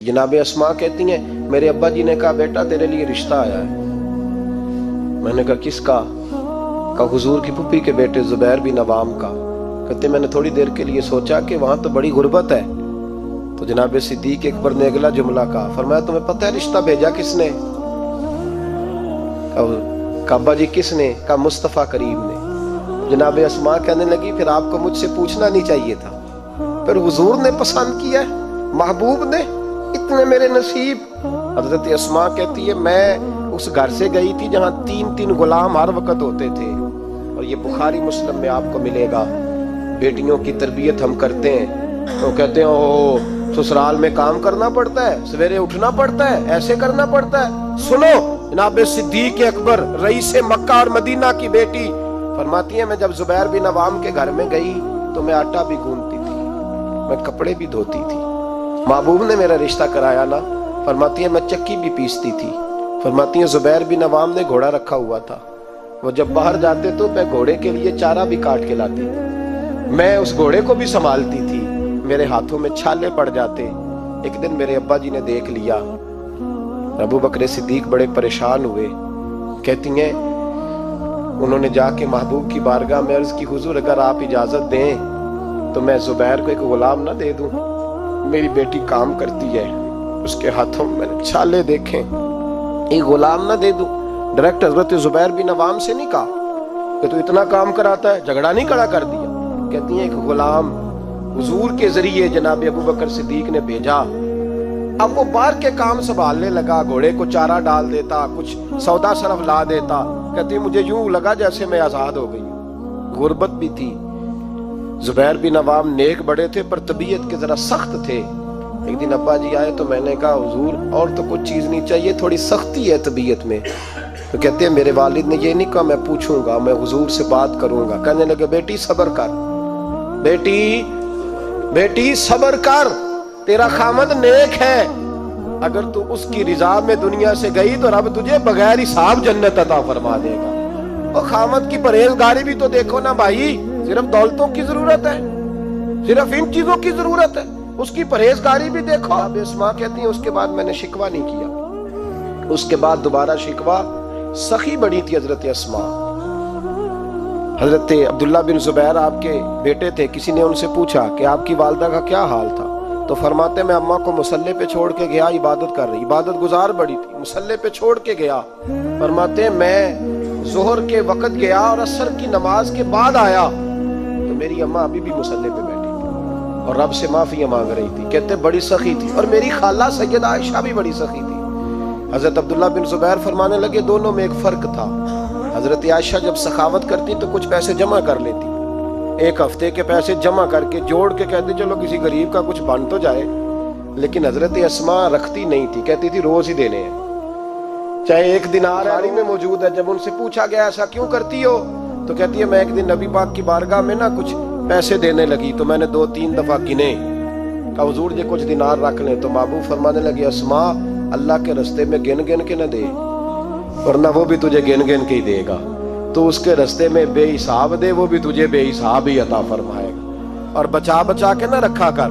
जनाब अस्मा कहती हैं मेरे अब्बा जी ने कहा बेटा तेरे लिए रिश्ता आया है। मैंने कहा किसका? कहा हुजूर की पुप्पी के बेटे जुबैर बिन अवाम का। कहते मैंने थोड़ी देर के लिए सोचा कि वहां तो बड़ी गुर्बत है। तो जनाब सिद्दीक अकबर ने अगला जुमला कहा, फरमाया तुम्हें पता है रिश्ता भेजा किसने? कहा अब्बा जी किसने? कहा मुस्तफ़ा करीम ने। जनाब अस्मा कहने लगी फिर आपको मुझसे पूछना नहीं चाहिए था, फिर हुजूर ने पसंद किया, महबूब ने, इतने मेरे नसीब। हजरत अस्मा कहती है मैं उस घर से गई थी जहां 3-3 गुलाम हर वक्त होते थे। और ये बुखारी मुस्लिम में आपको मिलेगा। बेटियों की तरबियत हम करते हैं तो कहते हैं ओ ससुराल में काम करना पड़ता है, सवेरे उठना पड़ता है, ऐसे करना पड़ता है। सुनो जनाब सिद्दीक अकबर रईस मक्का और मदीना की बेटी फरमाती है मैं जब जुबैर बिन अवाम के घर में गई तो मैं आटा भी गूंथती थी, मैं कपड़े भी धोती थी। महबूब ने मेरा रिश्ता कराया ना। फरमाती है मैं चक्की भी पीसती थी। फरमाती है जुबैर बिन अवाम ने घोड़ा रखा हुआ था, वो जब बाहर जाते तो मैं घोड़े के लिए चारा भी काट के लाती थी, मैं उस घोड़े को भी संभालती थी, मेरे हाथों में छाले पड़ जाते। एक दिन मेरे अब्बा जी ने देख लिया। अबू बकर सिद्दीक बड़े परेशान हुए। कहती हैं उन्होंने जाके महबूब की बारगाह में अर्ज की हुजूर अगर आप इजाजत दें तो मैं जुबैर को एक गुलाम ना दे दूं, मेरी बेटी काम करती है, उसके हाथों में मैंने छाले देखे, एक गुलाम ना दे दूं। डायरेक्ट हजरत जुबैर बिन अवाम से नहीं कहा कि तू इतना काम कराता है, झगड़ा नहीं खड़ा कर दिया। कहती है एक गुलाम हुजूर के जरिए जनाब अबू बकर सिद्दीक ने भेजा। अब वो बाहर के काम संभालने लगा, घोड़े को चारा डाल देता, कुछ सौदा सरफ ला देता। कहती मुझे यूं लगा जैसे मैं आजाद हो गई। गुर्बत भी थी। जुबैर बिन अवाम नेक बड़े थे पर तबीयत के जरा सख्त थे। एक दिन अब्बा जी आए तो मैंने कहा हुजूर और तो कुछ चीज नहीं चाहिए, थोड़ी सख्ती है तबीयत में। तो कहते हैं मेरे वालिद ने ये नहीं कहा मैं पूछूंगा, मैं हुजूर से बात करूंगा। कहने लगे बेटी सब्र कर, बेटी सब्र कर, तेरा खामद नेक है, अगर तू उसकी रिजा में दुनिया से गई तो रब तुझे बगैर हिसाब जन्नत अता फरमा देगा। और खामद की परहेजगारी भी तो देखो ना भाई, सिर्फ दौलतों की जरूरत है, सिर्फ इन चीजों की जरूरत है, उसकी परहेजगारी भी देखो। अब अस्मा कहती है उसके बाद मैंने शिकवा नहीं किया। उसके बाद दोबारा शिकवा, सखी बड़ी थी हजरत अस्मा। हजरत अब्दुल्ला बिन जुबैर आपके बेटे थे। किसी ने उनसे पूछा कि आपकी वालदा का क्या हाल था? तो फरमाते मैं अम्मा को मुसल्ले पे छोड़ के गया, इबादत कर रही, इबादत गुजार बड़ी थी, मुसल्ले पे छोड़ के गया। फरमाते मैं जोहर के वक्त गया और असर की नमाज के बाद आया तो मेरी अम्मा अभी भी मुसल्ले पे बैठी थी और रब से माफिया मांग रही थी। कहते बड़ी सखी थी। और मेरी खाला सैयदा आयशा भी बड़ी सखी थी। हजरत अब्दुल्ला बिन जुबैर फरमाने लगे दोनों में एक फर्क था। हजरत आयशा जब सखावत करती तो कुछ पैसे जमा कर लेती, एक हफ्ते के पैसे जमा करके जोड़ के कहती चलो किसी गरीब का कुछ बन तो जाए। लेकिन हजरत अस्मा रखती नहीं थी, कहती थी रोज ही देने हैं, चाहे एक दिनार हारी में मौजूद है। जब उनसे पूछा गया ऐसा क्यों करती हो तो कहती है मैं एक दिन नबी पाक की बारगाह में ना कुछ पैसे देने लगी तो मैंने 2-3 दफा गिने, कहा हुजूर जी कुछ दिनार रख ले। तो महबूब फरमाने लगे अस्मा अल्लाह के रास्ते में गिन गिन के न दे, वरना वो भी तुझे गिन गिन के ही देगा। तो उसके रास्ते में बेहिसाब दे, वो भी तुझे बेहिसाब ही अता फरमाएगा। और बचा बचा के ना रखा कर,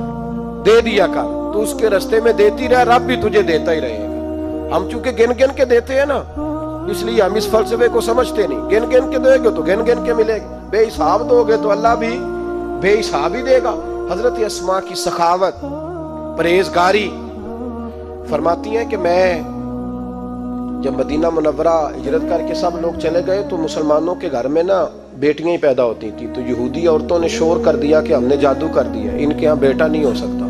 दे दिया कर, तो उसके रास्ते में देती रह, रब भी तुझे देता ही रहेगा। हम चूंकि गिन गिन के देते हैं ना, इसलिए हम इस फलसफे को समझते नहीं। गिन गिन के दोगे तो गिन गिन के मिलेगा, बेहिसाब दोगे तो अल्लाह भी बेहिसाब ही देगा। हजरत अस्मा की सखावत, परहेजगारी। फरमाती हैं कि मैं जब मदीना मुनव्वरा हिजरत करके सब लोग चले गए तो मुसलमानों के घर में ना बेटियां ही पैदा होती थी। तो यहूदी औरतों ने शोर कर दिया कि हमने जादू कर दिया, इनके यहाँ बेटा नहीं हो सकता।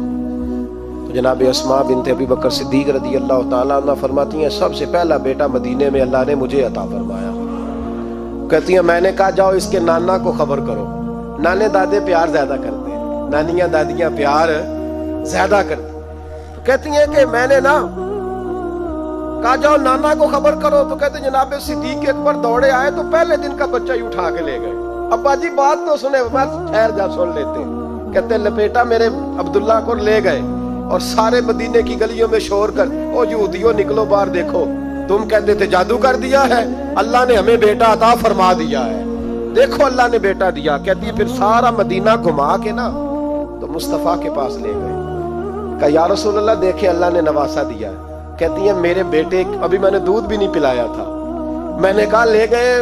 तो जनाब अस्मा बिनते अबी बकर सिद्दीक रज़ी अल्लाह ताला अन्हा फरमाती हैं सबसे पहला बेटा मदीने में अल्लाह ने मुझे अता फरमाया। कहती हैं मैंने कहा जाओ इसके नाना को खबर करो। नाने दादे प्यार ज्यादा करते हैं, नानियां दादियां प्यार ज्यादा करती। तो कहती हैं कि मैंने ना कहा जाओ नाना को खबर करो। तो कहते जनाब सिद्दीक अकबर दौड़े आए तो पहले दिन का बच्चा ही उठा के ले गए। अब्बा जी बात तो सुने, बस ठहर जा सुन लेते। कहते लपेटा मेरे अब्दुल्ला को ले गए और सारे मदीने की गलियों में शोर कर ओ यहूदियों निकलो बाहर देखो, तुम कहते थे जादू कर दिया है, अल्लाह ने हमें बेटा अता फरमा दिया है, देखो अल्लाह ने बेटा दिया। कहती फिर सारा मदीना घुमा के ना तो मुस्तफा के पास ले गए। کہا یا رسول اللہ دیکھیں اللہ نے نواسا دیا ہے. کہتی ہیں میرے بیٹے ابھی میں نے دودھ بھی نہیں پلایا تھا, میں نے کہا لے گئے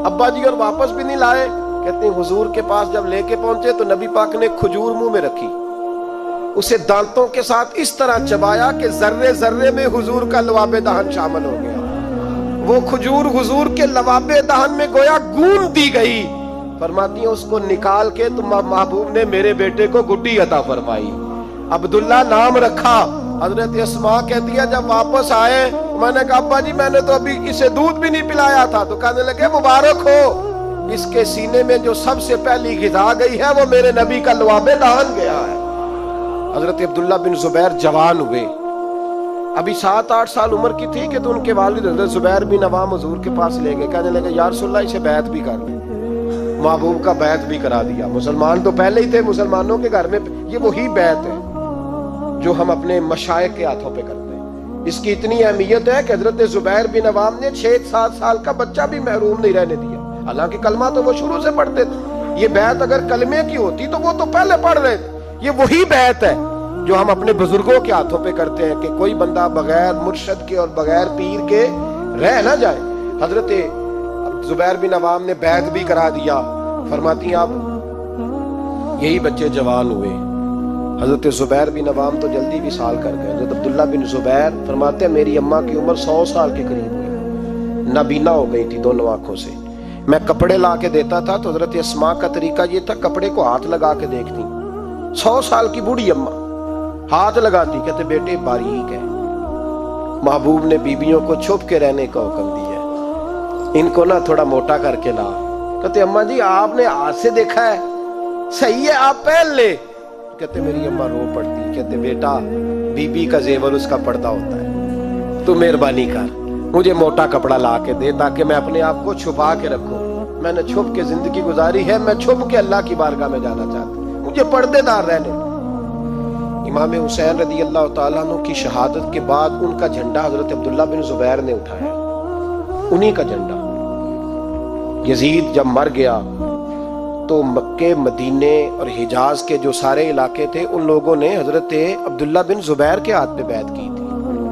ابا جی اور واپس بھی نہیں لائے. کہتے ہیں حضور کے پاس جب لے کے پہنچے تو نبی پاک نے کھجور منہ میں رکھی, اسے دانتوں کے ساتھ اس طرح چبایا کہ ذرے ذرے میں حضور کا لواب دہن شامل ہو گیا. وہ کھجور حضور کے لواب دہن میں گویا گون دی گئی. فرماتی ہیں اس کو نکال کے تو محبوب نے میرے بیٹے کو گڈی عطا فرمائی, عبداللہ نام رکھا. حضرت اسماء کہتی ہے جب واپس آئے میں نے کہا ابا جی میں نے تو ابھی اسے دودھ بھی نہیں پلایا تھا. تو کہنے لگے مبارک ہو, اس کے سینے میں جو سب سے پہلی غذا گئی ہے وہ میرے نبی کا لواب دہن گیا ہے. حضرت عبداللہ بن زبیر جوان ہوئے, ابھی 7-8 سال عمر کی تھی کہ تو ان کے والد حضرت زبیر بن عوام حضور کے پاس لے گئے. کہنے لگے یا رسول اللہ اسے بیعت بھی کر لیں. محبوب کا بیعت بھی کرا دیا. مسلمان تو پہلے ہی تھے, مسلمانوں کے گھر میں یہ وہی بیعت ہے جو ہم اپنے مشائخ کے ہاتھوں پہ کرتے ہیں. اس کی اتنی اہمیت ہے کہ حضرت زبیر بن عوام نے 6-7 سال کا بچہ بھی محروم نہیں رہنے دیا, حالانکہ کلمہ تو وہ شروع سے پڑھتے تھے. یہ بیعت اگر کلمے کی ہوتی تو وہ تو پہلے پڑھ رہے تھے. یہ وہی بیعت ہے جو ہم اپنے بزرگوں کے ہاتھوں پہ کرتے ہیں کہ کوئی بندہ بغیر مرشد کے اور بغیر پیر کے رہ نہ جائے. حضرت زبیر بن عوام نے بیعت بھی کرا دیا. فرماتی ہیں آپ یہی بچے جوان ہوئے. حضرت زبیر بن عوام تو جلدی وصال کر گئے. حضرت عبداللہ بن زبیر فرماتے ہیں میری اماں کی عمر 100 سال کے قریب ہوئی, نابینا ہو گئی تھی دونوں آنکھوں سے. میں کپڑے لا کے دیتا تھا تو حضرت اسماء کا طریقہ یہ تھا کپڑے کو ہاتھ لگا کے دیکھتی. 100 سال کی بوڑھی اماں ہاتھ لگاتی, کہتے بیٹے باریک ہے. محبوب نے بیویوں کو چھپ کے رہنے کا حکم دیا, ان کو نہ تھوڑا موٹا کر کے لا. کہتے اماں جی آپ نے ہاتھ سے دیکھا ہے, صحیح ہے آپ پہن لے. کہتے میری اماں رو پڑتی. کہتے بیٹا بی بی کا زیور اس کا پردہ ہوتا ہے, تو مہربانی کر مجھے موٹا کپڑا لا کے دے تاکہ میں اپنے آپ کو چھپا کے رکھوں. میں نے چھپ کے زندگی گزاری ہے, میں چھپ کے اللہ کی بارگاہ میں جانا چاہتا ہوں, مجھے پردے دار رہنے. امام حسین رضی اللہ تعالیٰ عنہ کی شہادت کے بعد ان کا جھنڈا حضرت عبداللہ بن زبیر نے اٹھایا, انہی کا جھنڈا. یزید جب مر گیا تو مکے مدینے اور حجاز کے جو سارے علاقے تھے ان لوگوں نے حضرت عبداللہ بن زبیر کے ہاتھ پہ بیعت کی تھی,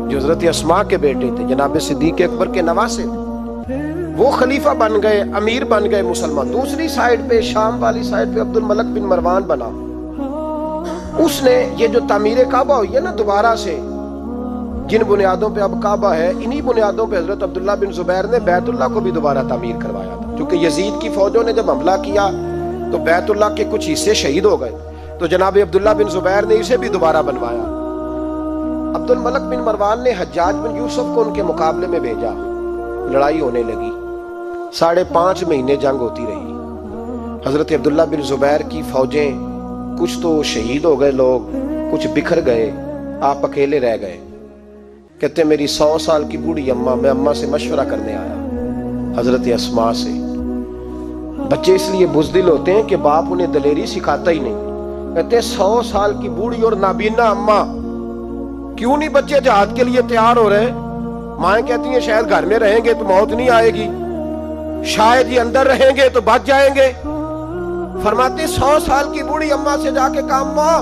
جو حضرت اسماء کے بیٹے تھے, جناب صدیق اکبر کے نواسے تھے. وہ خلیفہ بن گئے, امیر بن گئے مسلمان. دوسری سائیڈ پہ شام والی سائیڈ پہ عبد الملک بن مروان بنا. اس نے یہ جو تعمیر کعبہ ہوئی ہے نا دوبارہ سے, جن بنیادوں پہ اب کعبہ ہے انہی بنیادوں پہ حضرت عبداللہ بن زبیر نے بیت اللہ کو بھی دوبارہ تعمیر کروایا تھا. کیونکہ یزید کی فوجوں نے جب حملہ کیا تو بیت اللہ کے کچھ حصے شہید ہو گئے, تو جناب عبداللہ بن زبیر نے اسے بھی دوبارہ بنوایا. عبد الملک بن مروان نے حجاج بن یوسف کو ان کے مقابلے میں بھیجا. لڑائی ہونے لگی, 5.5 مہینے جنگ ہوتی رہی. حضرت عبداللہ بن زبیر کی فوجیں کچھ تو شہید ہو گئے لوگ, کچھ بکھر گئے, آپ اکیلے رہ گئے. کہتے میری 100 سال کی بوڑھی اماں, میں اماں سے مشورہ کرنے آیا حضرت اسماء سے. بچے اس لیے بزدل ہوتے ہیں کہ باپ انہیں دلیری سکھاتا ہی نہیں. کہتے 100 سال کی بوڑھی اور نابینا اماں, کیوں نہیں بچے جہاد کے لیے تیار ہو رہے؟ مائیں کہتی ہیں شاید گھر میں رہیں گے تو موت نہیں آئے گی, شاید یہ اندر رہیں گے تو بچ جائیں گے. فرماتے 100 سال کی بوڑھی اماں سے جا کے کہا ماں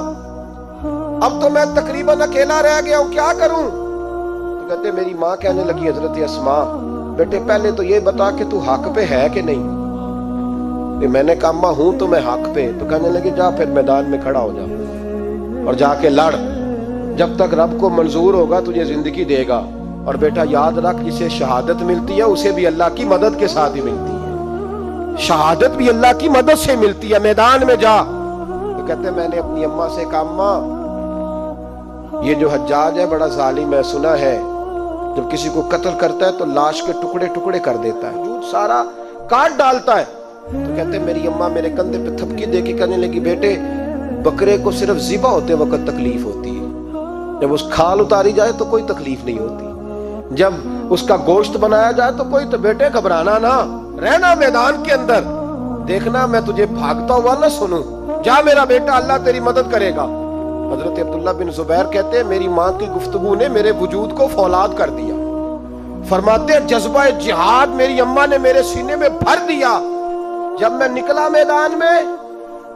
اب تو میں تقریباً اکیلا رہ گیا ہوں, کیا کروں؟ تو کہتے میری ماں کہنے لگی حضرت اسماء بیٹے پہلے تو یہ بتا کہ تو حق پہ ہے کہ نہیں. میں نے کہا ماں ہوں تو میں حق پہ. تو کہنے لگی جا پھر میدان میں کھڑا ہو جا اور جا کے لڑ, جب تک رب کو منظور ہوگا تجھے زندگی دے گا. اور بیٹا یاد رکھ جسے شہادت ملتی ہے اسے بھی اللہ کی مدد کے ساتھ ہی ملتی ہے, شہادت بھی اللہ کی مدد سے ملتی ہے. میدان میں جا. تو کہتے میں نے اپنی اماں سے کہا ماں یہ جو حجاج ہے بڑا ظالم ہے, سنا ہے جب کسی کو قتل کرتا ہے تو لاش کے ٹکڑے ٹکڑے کر دیتا ہے, جھوٹ سارا کاٹ ڈالتا ہے. تو کہتے میری اماں میرے کندھے پہ تھپکی دے کے کہنے لگی بیٹے بکرے کو صرف ذبح ہوتے وقت تکلیف ہوتی ہے, جب اس کھال اتاری جائے تو کوئی تکلیف نہیں ہوتی, جب اس کا گوشت بنایا جائے تو کوئی. تو بیٹے گھبرانا نہ, رہنا میدان کے اندر, دیکھنا میں تجھے بھاگتا ہوا نہ سنوں. جا میرا بیٹا, اللہ تیری مدد کرے گا. حضرت عبداللہ بن زبیر کہتے ہیں میری ماں کی گفتگو نے میرے وجود کو فولاد کر دیا. فرماتے ہیں جذبہ جہاد میری اماں نے میرے سینے میں بھر دیا. جب میں نکلا میدان میں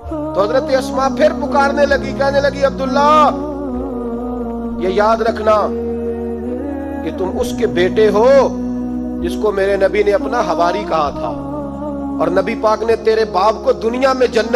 تو حضرت اسماء پھر پکارنے لگی, کہنے لگی عبداللہ یہ یاد رکھنا کہ تم اس کے بیٹے ہو جس کو میرے نبی نے اپنا حواری کہا تھا، اور نبی پاک نے تیرے باپ کو دنیا میں جنت